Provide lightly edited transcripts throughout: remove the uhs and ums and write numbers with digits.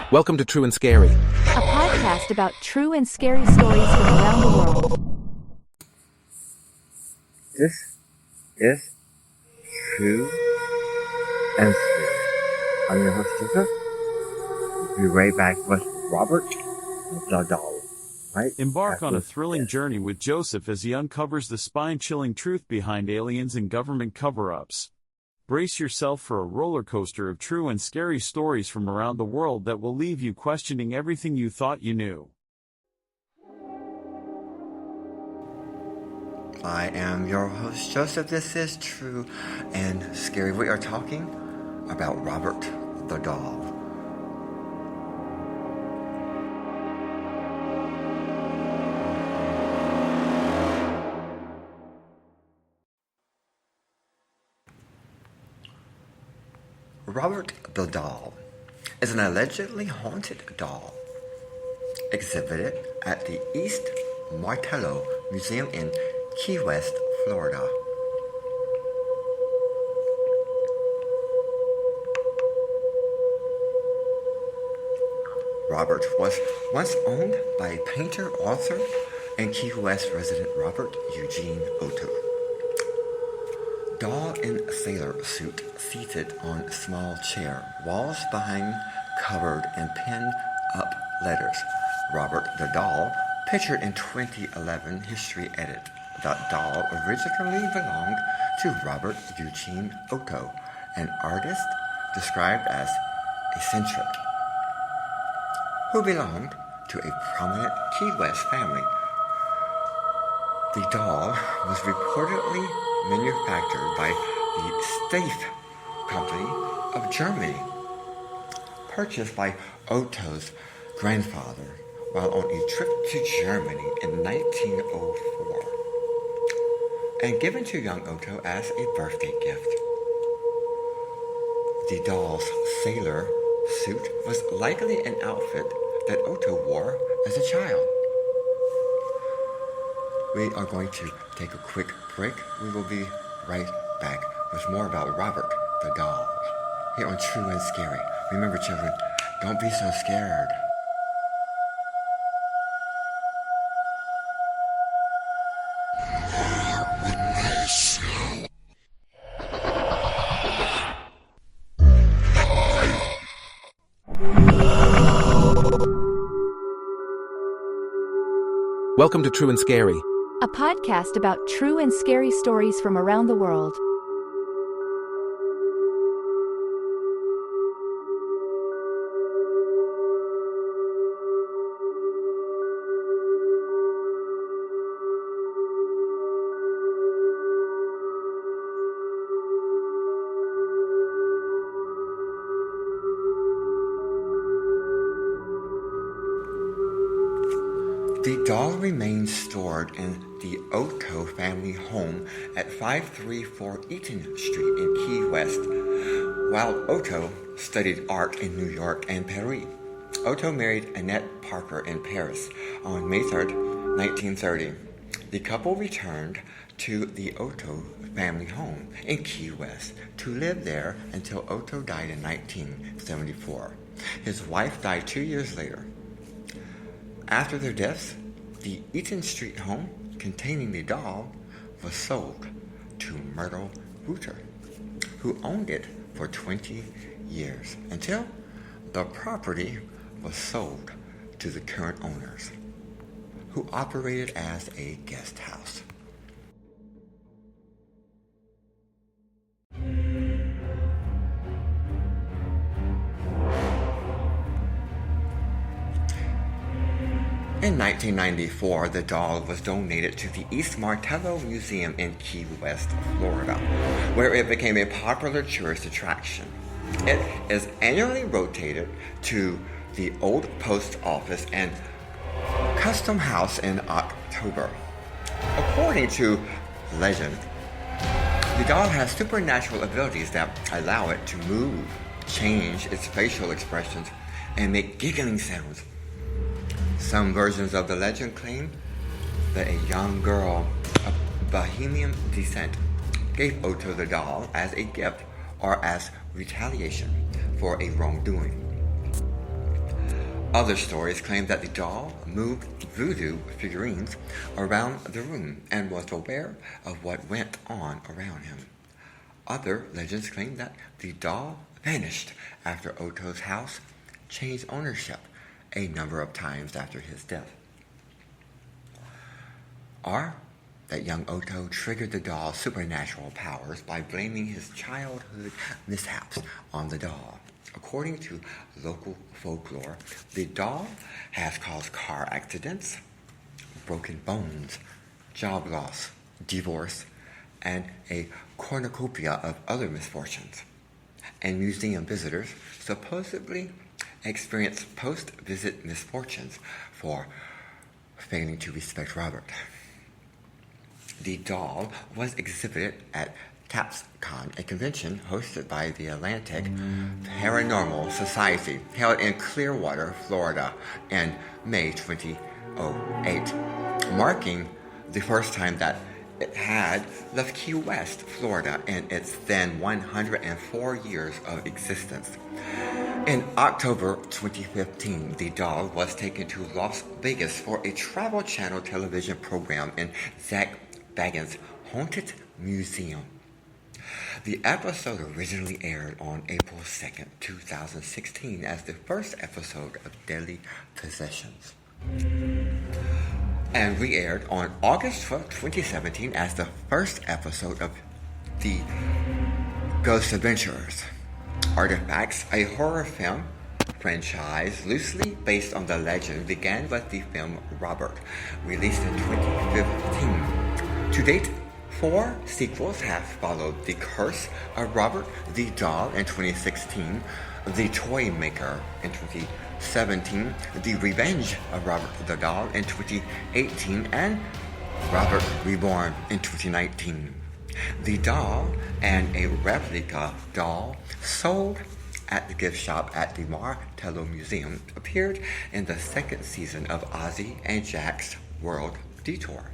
Welcome to True and Scary, a podcast about true and scary stories from around the world. This is True and Scary. I'm your host, Joseph. We'll be right back with Robert the doll. Right? Embark on a thrilling journey with Joseph as he uncovers the spine-chilling truth behind aliens and government cover-ups. Brace yourself for a roller coaster of true and scary stories from around the world that will leave you questioning everything you thought you knew. I am your host, Joseph. This is True and Scary. We are talking about Robert the doll. Robert the doll is an allegedly haunted doll exhibited at the East Martello Museum in Key West, Florida. Robert was once owned by painter, author, and Key West resident Robert Eugene Otto. Doll in sailor suit, seated on small chair, walls behind covered and pinned up letters. Robert the doll, pictured in 2011 History Edit. The doll originally belonged to Robert Eugene Otto, an artist described as eccentric, who belonged to a prominent Key West family. The doll was reportedly manufactured by the Steiff Company of Germany, purchased by Otto's grandfather while on a trip to Germany in 1904, and given to young Otto as a birthday gift. The doll's sailor suit was likely an outfit that Otto wore as a child. We are going to take a quick break. We will be right back with more about Robert the doll here on True and Scary. Remember, children, don't be so scared. Welcome to True and Scary, A podcast about true and scary stories from around the world. The doll remains stored in the Otto family home at 534 Eaton Street in Key West, while Otto studied art in New York and Paris. Otto married Annette Parker in Paris on May 3, 1930. The couple returned to the Otto family home in Key West to live there until Otto died in 1974. His wife died 2 years later. After their deaths, the Eaton Street home containing the doll was sold to Myrtle Reuter, who owned it for 20 years until the property was sold to the current owners, who operated as a guest house. In 1994, the doll was donated to the East Martello Museum in Key West, Florida, where it became a popular tourist attraction. It is annually rotated to the old post office and custom house in October. According to legend, the doll has supernatural abilities that allow it to move, change its facial expressions, and make giggling sounds. Some versions of the legend claim that a young girl of Bohemian descent gave Otto the doll as a gift or as retaliation for a wrongdoing. Other stories claim that the doll moved voodoo figurines around the room and was aware of what went on around him. Other legends claim that the doll vanished after Otto's house changed ownership a number of times after his death. Or that young Otto triggered the doll's supernatural powers by blaming his childhood mishaps on the doll. According to local folklore, the doll has caused car accidents, broken bones, job loss, divorce, and a cornucopia of other misfortunes. And museum visitors supposedly experience post-visit misfortunes for failing to respect Robert. The doll was exhibited at TAPSCon, a convention hosted by the Atlantic Paranormal Society, held in Clearwater, Florida, in May 2008, marking the first time that it had left Key West, Florida, in its then 104 years of existence. In October 2015, the doll was taken to Las Vegas for a Travel Channel television program in Zach Bagans' Haunted Museum. The episode originally aired on April 2nd, 2016 as the first episode of Deadly Possessions, and re-aired on August 12, 2017 as the first episode of The Ghost Adventurers. Artifacts, a horror film franchise loosely based on the legend, began with the film Robert, released in 2015. To date, 4 sequels have followed: The Curse of Robert the Doll in 2016, The Toy Maker in 2017, The Revenge of Robert the Doll in 2018, and Robert Reborn in 2019. The doll and a replica doll sold at the gift shop at the Martello Museum appeared in the second season of Ozzie and Jack's World Detour.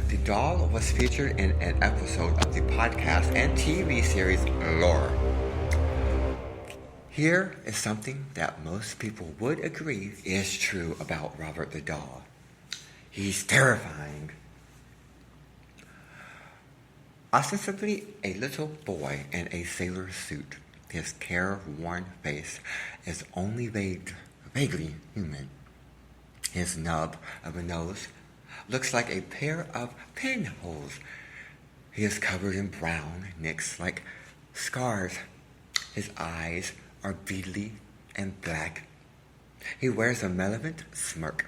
The doll was featured in an episode of the podcast and TV series Lore. Here is something that most people would agree is true about Robert the doll. He's terrifying. Ostensibly a little boy in a sailor suit, his careworn face is only vaguely human. His nub of a nose looks like a pair of pinholes. He is covered in brown nicks like scars. His eyes are beady and black. He wears a malevolent smirk.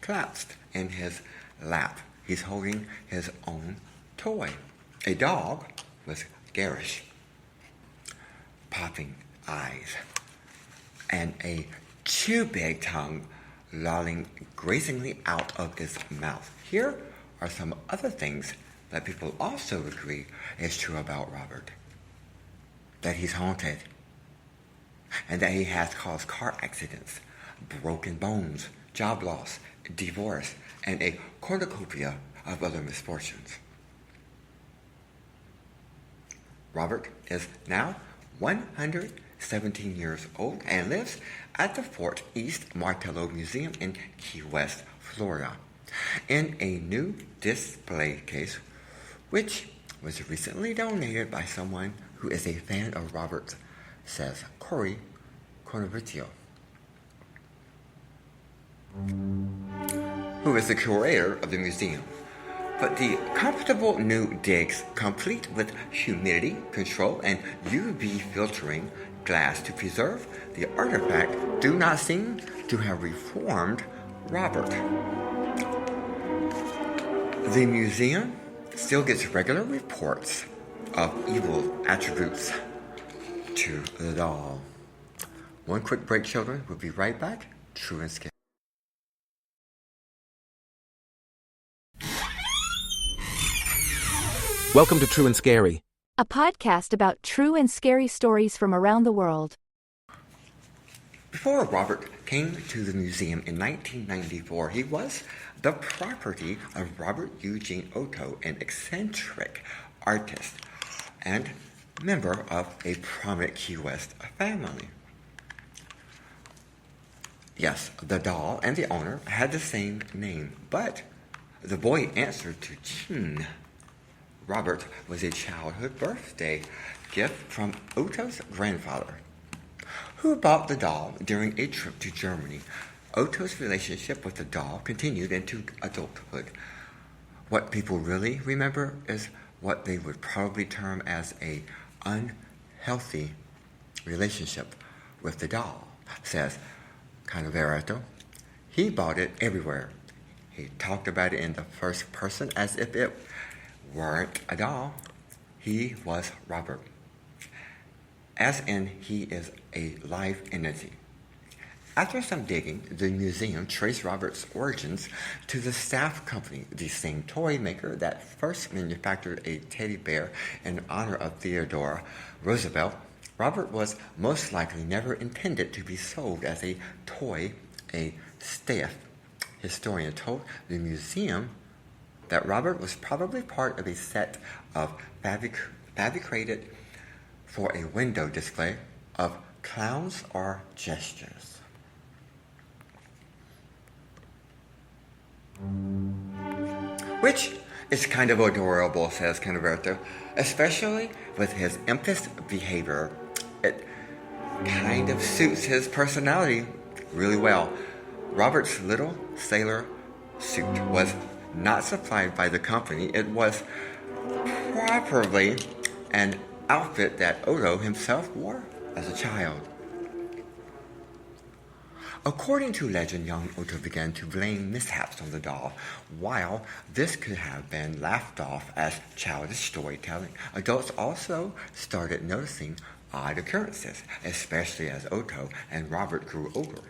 Collapsed in his lap, he's holding his own toy, a dog with garish, popping eyes, and a chew-big tongue lolling grazingly out of his mouth. Here are some other things that people also agree is true about Robert. That he's haunted, and that he has caused car accidents, broken bones, job loss, divorce, and a cornucopia of other misfortunes. Robert is now 117 years old and lives at the Fort East Martello Museum in Key West, Florida, in a new display case, which was recently donated by someone who is a fan of Robert, says Corey Cornavitio, who is the curator of the museum. But the comfortable new digs, complete with humidity control and UV filtering glass to preserve the artifact, do not seem to have reformed Robert. The museum still gets regular reports of evil attributes to the doll. One quick break, children. We'll be right back. True and Scary. Welcome to True and Scary. A podcast about true and scary stories from around the world. Before Robert came to the museum in 1994, he was the property of Robert Eugene Otto, an eccentric artist and member of a prominent Key West family. Yes, the doll and the owner had the same name, but the boy answered to Chin. Robert was a childhood birthday gift from Otto's grandfather, who bought the doll during a trip to Germany. Otto's relationship with the doll continued into adulthood. What people really remember is what they would probably term as an unhealthy relationship with the doll, says Canaverato. He bought it everywhere. He talked about it in the first person as if it weren't a doll. He was Robert, as in he is a live entity. After some digging, the museum traced Robert's origins to the Staff Company, the same toy maker that first manufactured a teddy bear in honor of Theodore Roosevelt. Robert was most likely never intended to be sold as a toy. A staff historian told the museum that Robert was probably part of a set of fabricated for a window display of clowns or gestures. Which is kind of adorable, says Canaverato, especially with his impish behavior. It kind of suits his personality really well. Robert's little sailor suit was not supplied by the company. It was properly an outfit that Otto himself wore as a child. According to legend, young Otto began to blame mishaps on the doll. While this could have been laughed off as childish storytelling, adults also started noticing odd occurrences, especially as Otto and Robert grew older.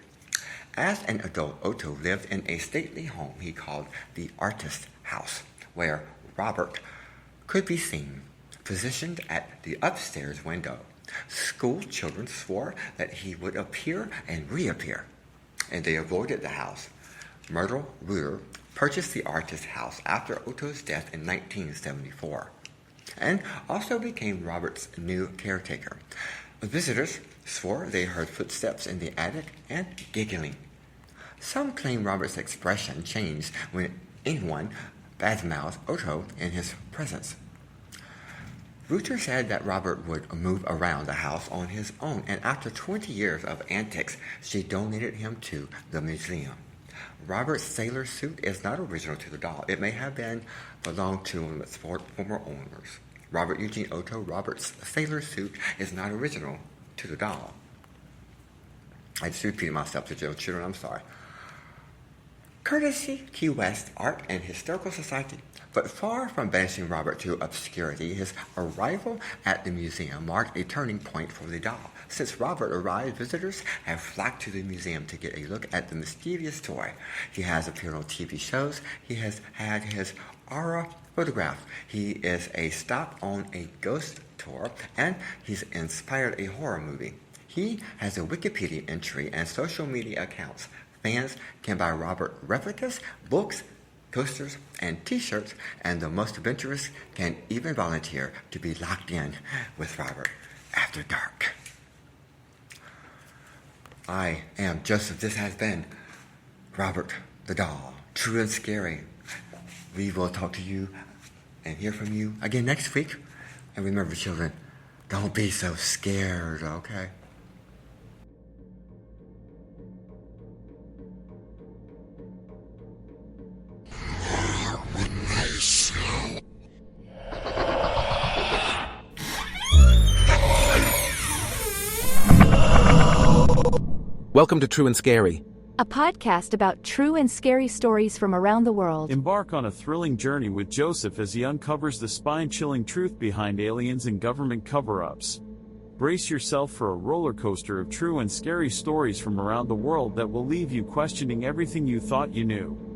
As an adult, Otto lived in a stately home he called the Artist House, where Robert could be seen, positioned at the upstairs window. School children swore that he would appear and reappear, and they avoided the house. Myrtle Reuter purchased the Artist House after Otto's death in 1974, and also became Robert's new caretaker. Visitors swore they heard footsteps in the attic and giggling. Some claim Robert's expression changed when anyone badmouthed Otto in his presence. Reuter said that Robert would move around the house on his own, and after 20 years of antics, she donated him to the museum. Robert's sailor suit is not original to the doll. It may have belonged to one of its former owners. Robert Eugene Otto Roberts' sailor suit is not original to the doll. I just repeated myself to the children, I'm sorry. Courtesy Key West Art and Historical Society. But far from banishing Robert to obscurity, his arrival at the museum marked a turning point for the doll. Since Robert arrived, visitors have flocked to the museum to get a look at the mischievous toy. He has appeared on TV shows. He has had his aura photographed. He is a stop on a ghost tour, and he's inspired a horror movie. He has a Wikipedia entry and social media accounts. Fans can buy Robert replicas, books, coasters, and t-shirts, and the most adventurous can even volunteer to be locked in with Robert after dark. I am Joseph. This has been Robert the Doll, True and Scary. We will talk to you and hear from you again next week. And remember, children, don't be so scared, okay? Welcome to True and Scary, a podcast about true and scary stories from around the world. Embark on a thrilling journey with Joseph as he uncovers the spine-chilling truth behind aliens and government cover-ups. Brace yourself for a roller coaster of true and scary stories from around the world that will leave you questioning everything you thought you knew.